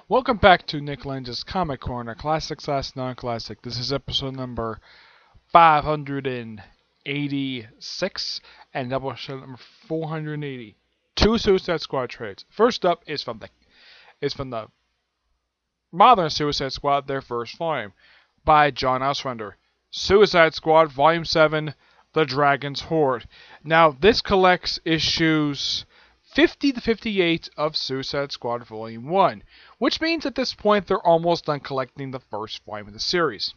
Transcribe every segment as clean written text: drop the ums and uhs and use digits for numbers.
Welcome back to Nick Lenz's Comic Corner, Classic/Non-Classic. This is episode number 586 and Doubleshot number 480. Two Suicide Squad trades. First up is from the modern Suicide Squad, their first volume, by John Ostrander. Suicide Squad Volume 7, The Dragon's Hoard. Now, this collects issues 50 to 58 of Suicide Squad Volume 1, which means at this point they're almost done collecting the first volume of the series.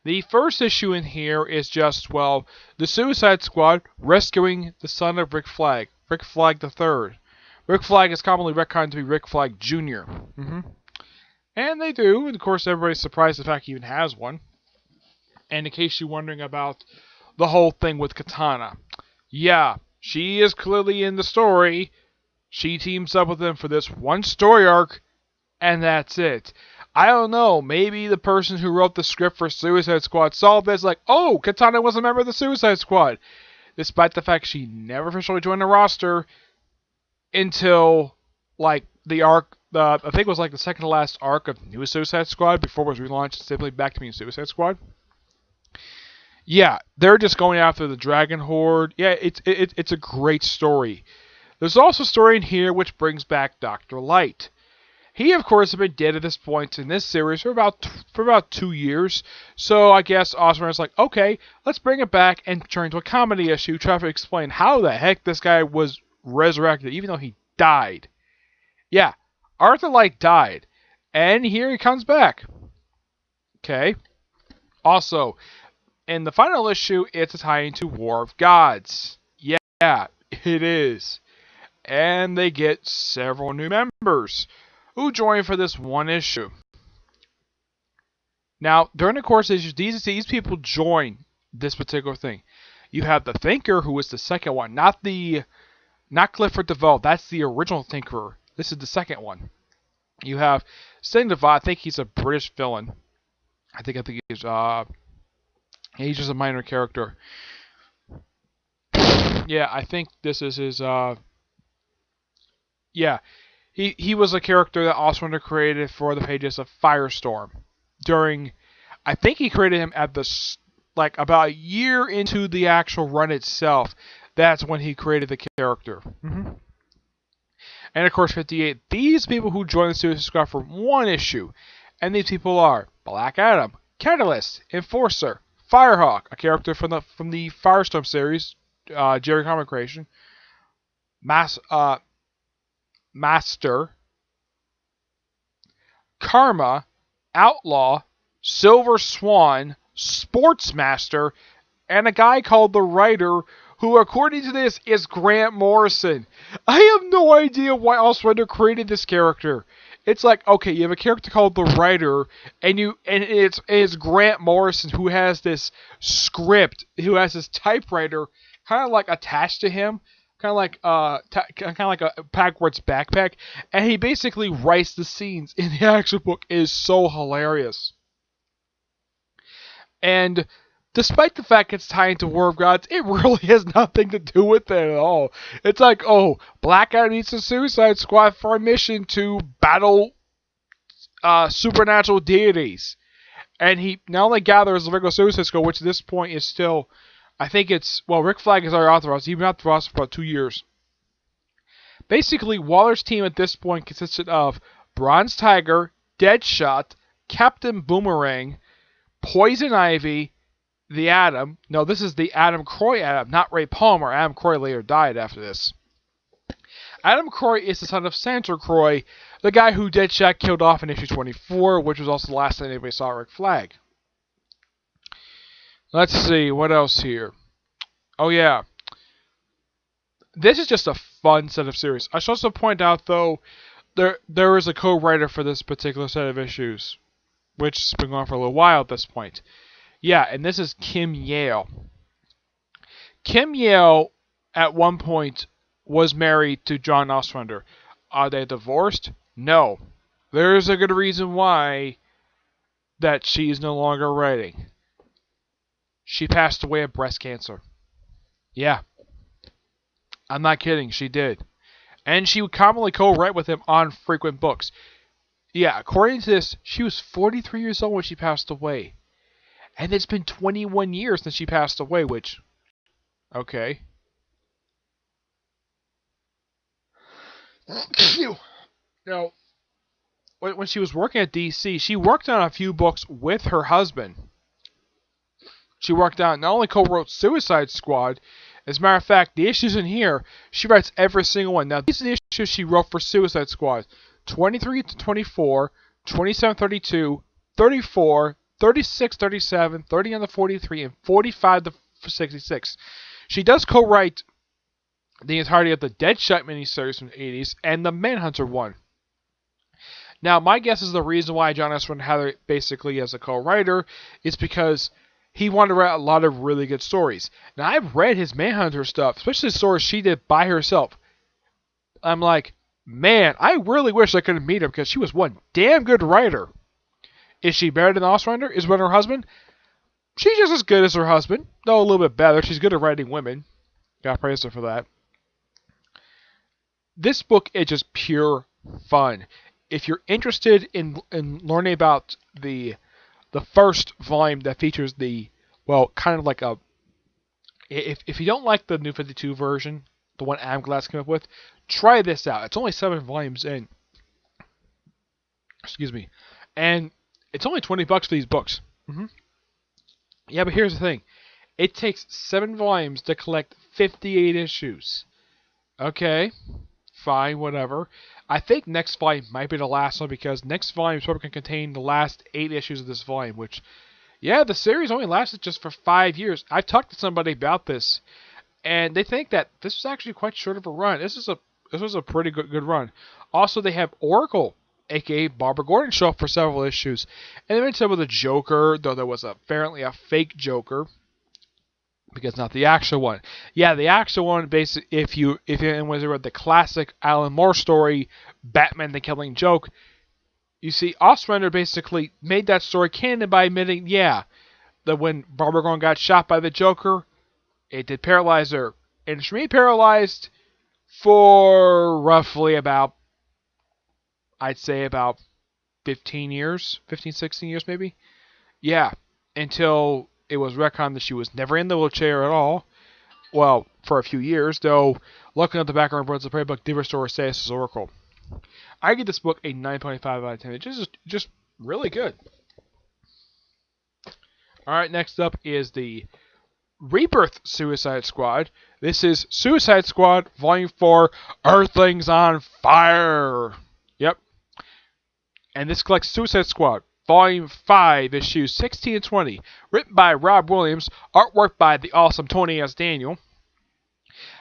The first issue in here is just, the Suicide Squad rescuing the son of Rick Flag III. Rick Flag is commonly retconned to be Rick Flag Jr. And they do, and of course everybody's surprised the fact he even has one. And in case you're wondering about the whole thing with Katana, yeah, she is clearly in the story. She teams up with him for this one story arc, and that's it. I don't know, maybe the person who wrote the script for Suicide Squad saw this like, oh, Katana was a member of the Suicide Squad, despite the fact she never officially joined the roster until, the arc, I think it was the second to last arc of New Suicide Squad before it was relaunched simply back to being Suicide Squad. Yeah, they're just going after the Dragon Horde. Yeah, it's a great story. There's also a story in here which brings back Dr. Light. He, of course, has been dead at this point in this series for about 2 years. So I guess Osborn's like, okay, let's bring it back and turn into a comedy issue, try to explain how the heck this guy was resurrected, even though he died. Yeah, Arthur Light died, and here he comes back. Okay. Also, in the final issue, it's a tie into War of Gods. Yeah, it is. And they get several new members who join for this one issue. Now, during the course of issues, these people join this particular thing. You have the Thinker, who is the second one, not Clifford DeVoe. That's the original Thinker. This is the second one. You have Sting DeVoe. I think he's a British villain. I think he's just a minor character. Yeah, I think this is his, yeah. He was a character that Ostrander created for the pages of Firestorm. I think he created him at about a year into the actual run itself. That's when he created the character. And of course, 58. These people who joined the Suicide Squad for one issue. And these people are Black Adam, Catalyst, Enforcer, Firehawk, a character from the Firestorm series, Jerry Comic creation. Master, Karma, Outlaw, Silver Swan, Sportsmaster, and a guy called the Writer, who, according to this, is Grant Morrison. I have no idea why Ostrander created this character. It's like, okay, you have a character called the Writer, and it's Grant Morrison who has this script, who has this typewriter kind of attached to him, kind of like a backwards backpack, and he basically writes the scenes in the actual book. It is so hilarious. And despite the fact it's tied into War of Gods, it really has nothing to do with it at all. It's like, oh, Black Adam needs the Suicide Squad for a mission to battle supernatural deities. And he not only gathers the regular Suicide Squad, which at this point is still, I think it's, Rick Flag is already authorized. He's been authorized for about 2 years. Basically, Waller's team at this point consisted of Bronze Tiger, Deadshot, Captain Boomerang, Poison Ivy, the Atom. No, this is the Adam Croy Atom, not Ray Palmer. Adam Croy later died after this. Adam Croy is the son of Sandra Croy, the guy who Deadshot killed off in issue 24, which was also the last time anybody saw Rick Flag. Let's see, what else here? Oh yeah. This is just a fun set of series. I should also point out, though, there is a co-writer for this particular set of issues, which has been going on for a little while at this point. Yeah, and this is Kim Yale. Kim Yale, at one point, was married to John Ostrander. Are they divorced? No. There's a good reason why that she is no longer writing. She passed away of breast cancer. Yeah. I'm not kidding, she did. And she would commonly co-write with him on frequent books. Yeah, according to this, she was 43 years old when she passed away. And it's been 21 years since she passed away, which, okay. Now, when she was working at DC, she worked on a few books with her husband. She worked on, not only co-wrote Suicide Squad, as a matter of fact, the issues in here, she writes every single one. Now, these are the issues she wrote for Suicide Squad. 23 to 24, 27, 32, 34, 36, 37, 30 on the 43, and 45 to 66. She does co-write the entirety of the Deadshot miniseries from the 80s and the Manhunter one. Now, my guess is the reason why John Ostrander had her basically as a co-writer is because he wanted to write a lot of really good stories. Now, I've read his Manhunter stuff, especially the stories she did by herself. I'm like, man, I really wish I could meet her because she was one damn good writer. Is she better than Ostrander? Is her husband? She's just as good as her husband, though a little bit better. She's good at writing women. Gotta praise her for that. This book is just pure fun. If you're interested in learning about the first volume that features the, well, kind of like a, if you don't like the New 52 version, the one Adam Glass came up with, try this out. It's only 7 volumes in. Excuse me. And it's only $20 for these books. Yeah, but here's the thing. It takes 7 volumes to collect 58 issues. Okay. Fine, whatever. I think next volume might be the last one because next volume is probably going to contain the last 8 issues of this volume, which, yeah, the series only lasted just for 5 years. I've talked to somebody about this, and they think that this was actually quite short of a run. This was a pretty good run. Also, they have Oracle, aka Barbara Gordon, show up for several issues, and they mentioned with the Joker, though there was apparently a fake Joker. Because not the actual one. Yeah, the actual one, basically, if you read the classic Alan Moore story, Batman the Killing Joke, you see, Ostrander basically made that story canon by admitting, yeah, that when Barbara Gordon got shot by the Joker, it did paralyze her. And she remained paralyzed for roughly about, I'd say about 15 years, 15, 16 years maybe. Yeah, until it was retconned that she was never in the wheelchair at all. Well, for a few years, though, looking at the background of Birds of Prey book, did restore her status as Oracle. I give this book a 9.5 out of 10. It's just really good. Alright, next up is the Rebirth Suicide Squad. This is Suicide Squad Volume 4, Earthlings on Fire. Yep. And this collects Suicide Squad Volume 5, Issues 16 and 20. Written by Rob Williams. Artwork by the awesome Tony S. Daniel.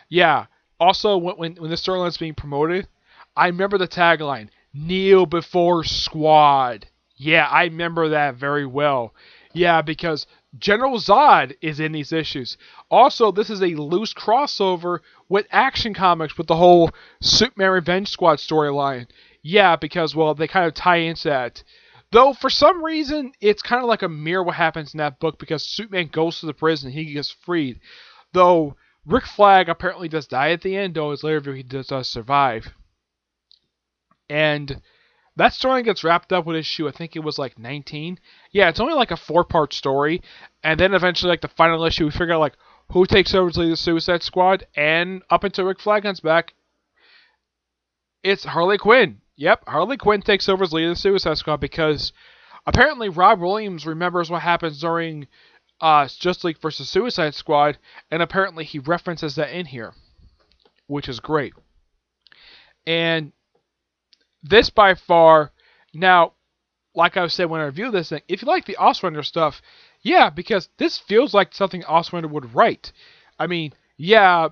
Yeah. Also, when this storyline is being promoted, I remember the tagline, Kneel Before Squad. Yeah, I remember that very well. Yeah, because General Zod is in these issues. Also, this is a loose crossover with Action Comics with the whole Superman Revenge Squad storyline. Yeah, because, well, they kind of tie into that. Though, for some reason, it's kind of like a mirror what happens in that book because Superman goes to the prison and he gets freed. Though, Rick Flag apparently does die at the end, though his later he does survive. And that story gets wrapped up with issue, I think it was like 19. Yeah, it's only like a 4-part story. And then eventually, like the final issue, we figure out like who takes over to lead the Suicide Squad. And up until Rick Flag comes back, it's Harley Quinn. Yep, Harley Quinn takes over as leader of the Suicide Squad because apparently Rob Williams remembers what happens during Justice League vs. Suicide Squad, and apparently he references that in here, which is great. And this by far, now, like I said when I reviewed this thing, if you like the Ostrander stuff, yeah, because this feels like something Ostrander would write. I mean, yeah,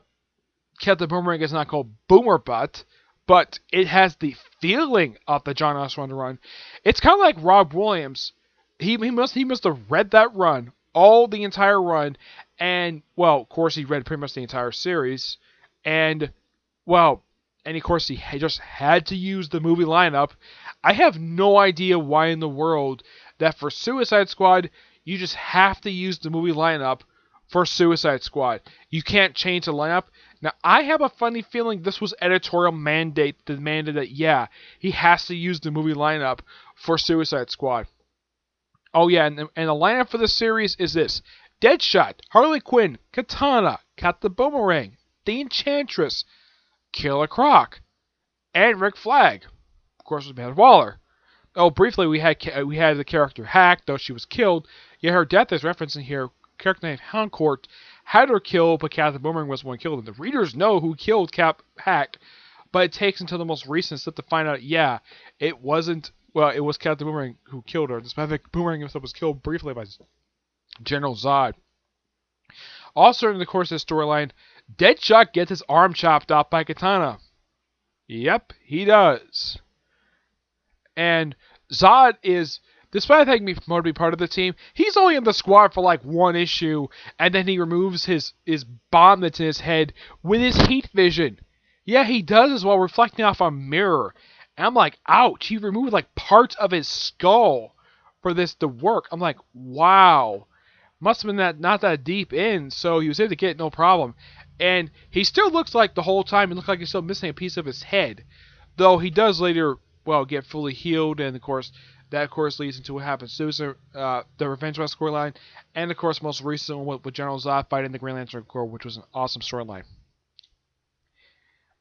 Captain Boomerang is not called Boomer Butt, but it has the feeling of the John Ostrander run. It's kind of like Rob Williams. He must have read that run, the entire run, and, well, of course he read pretty much the entire series, and, well, and of course he just had to use the movie lineup. I have no idea why in the world that for Suicide Squad, you just have to use the movie lineup for Suicide Squad. You can't change the lineup. Now, I have a funny feeling this was editorial mandate demanded that, yeah, he has to use the movie lineup for Suicide Squad. Oh, yeah, and the lineup for the series is this. Deadshot, Harley Quinn, Katana, Cat the Boomerang, The Enchantress, Killer Croc, and Rick Flag. Of course, with Amanda Waller. Oh, briefly, we had the character Hack, though she was killed. Yet her death is referenced in here. Character named Hancourt had her killed, but Cat the Boomerang was the one killed. And the readers know who killed Hack, but it takes until the most recent step to find out, yeah, it wasn't, well, it was Cat the Boomerang who killed her. Despite the Boomerang himself was killed briefly by General Zod. Also, in the course of the storyline, Deadshot gets his arm chopped off by Katana. Yep, he does. And Zod is, despite having been promoted to be part of the team, he's only in the squad for like one issue, and then he removes his bomb that's in his head with his heat vision. Yeah, he does as well, reflecting off a mirror. And I'm like, ouch, he removed like parts of his skull for this to work. I'm like, wow. Must have been not that deep in, so he was able to get it no problem. And he still looks like the whole time, he looks like he's still missing a piece of his head. Though he does later, well, get fully healed, and of course, that of course leads into what happens to the Revenge West storyline, and of course, most recent one with General Zod fighting the Green Lantern Corps, which was an awesome storyline.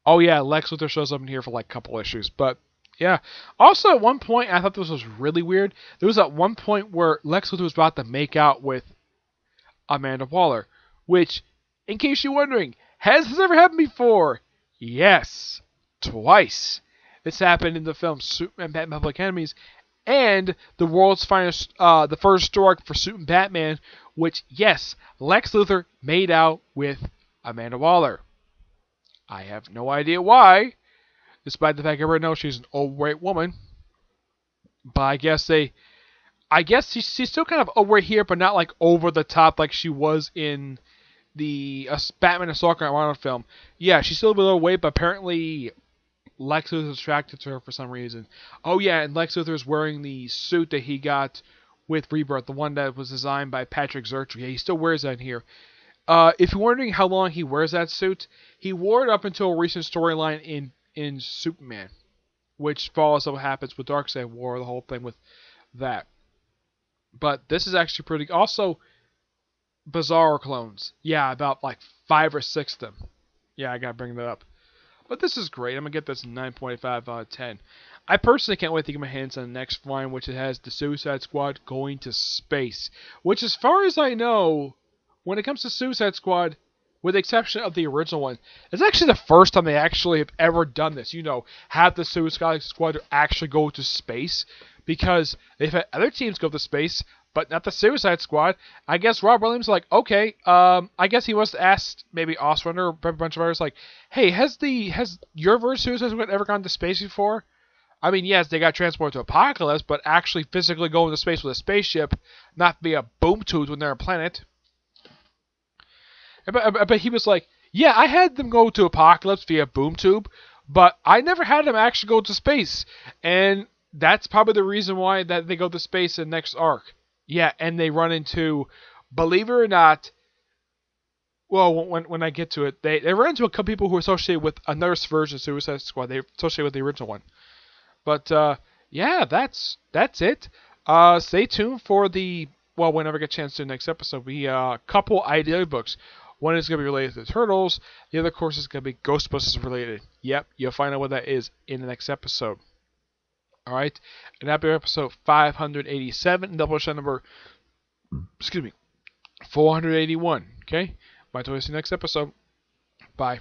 Oh yeah, Lex Luthor shows up in here for like a couple issues, but yeah. Also, at one point, I thought this was really weird. There was at one point where Lex Luthor was about to make out with Amanda Waller, which, in case you're wondering, has this ever happened before? Yes, twice. This happened in the film Superman Batman Public Enemies, and the world's finest, the first story for Superman Batman, which, yes, Lex Luthor made out with Amanda Waller. I have no idea why, despite the fact everyone knows she's an overweight woman. But I guess she's still kind of overweight here, but not like over the top like she was in the Batman and Stalker Arnold film. Yeah, she's still a little overweight, but apparently Lex Luthor is attracted to her for some reason. Oh yeah, and Lex Luthor is wearing the suit that he got with Rebirth, the one that was designed by Patrick Zercher. Yeah, he still wears that in here. If you're wondering how long he wears that suit, he wore it up until a recent storyline in Superman, which follows what happens with Darkseid War, the whole thing with that. But this is actually pretty. Also, Bizarro clones. Yeah, about like 5 or 6 of them. Yeah, I gotta bring that up. But this is great. I'm gonna get this 9.5 out of 10. I personally can't wait to get my hands on the next line, which it has the Suicide Squad going to space. Which, as far as I know, when it comes to Suicide Squad, with the exception of the original one, it's actually the first time they actually have ever done this. You know, have the Suicide Squad actually go to space. Because they've had other teams go to space, but not the Suicide Squad. I guess Rob Williams is like, okay, I guess he must have asked maybe Ostrander or a bunch of others, like, hey, has your version of Suicide Squad ever gone to space before? I mean, yes, they got transported to Apocalypse, but actually physically going to space with a spaceship, not via boom tubes when they're a planet. But he was like, yeah, I had them go to Apocalypse via boom tube, but I never had them actually go to space. And that's probably the reason why that they go to space in next arc. Yeah, and they run into, believe it or not, well, when I get to it, they run into a couple people who are associated with another version of Suicide Squad. They're associated with the original one. But, yeah, that's it. Stay tuned for whenever I get a chance to the next episode. We, couple idea books. One is going to be related to the Turtles. The other, of course, is going to be Ghostbusters related. Yep, you'll find out what that is in the next episode. Alright, and that'll be episode 587, Doubleshot number, 481, okay? Bye till we see you next episode. Bye.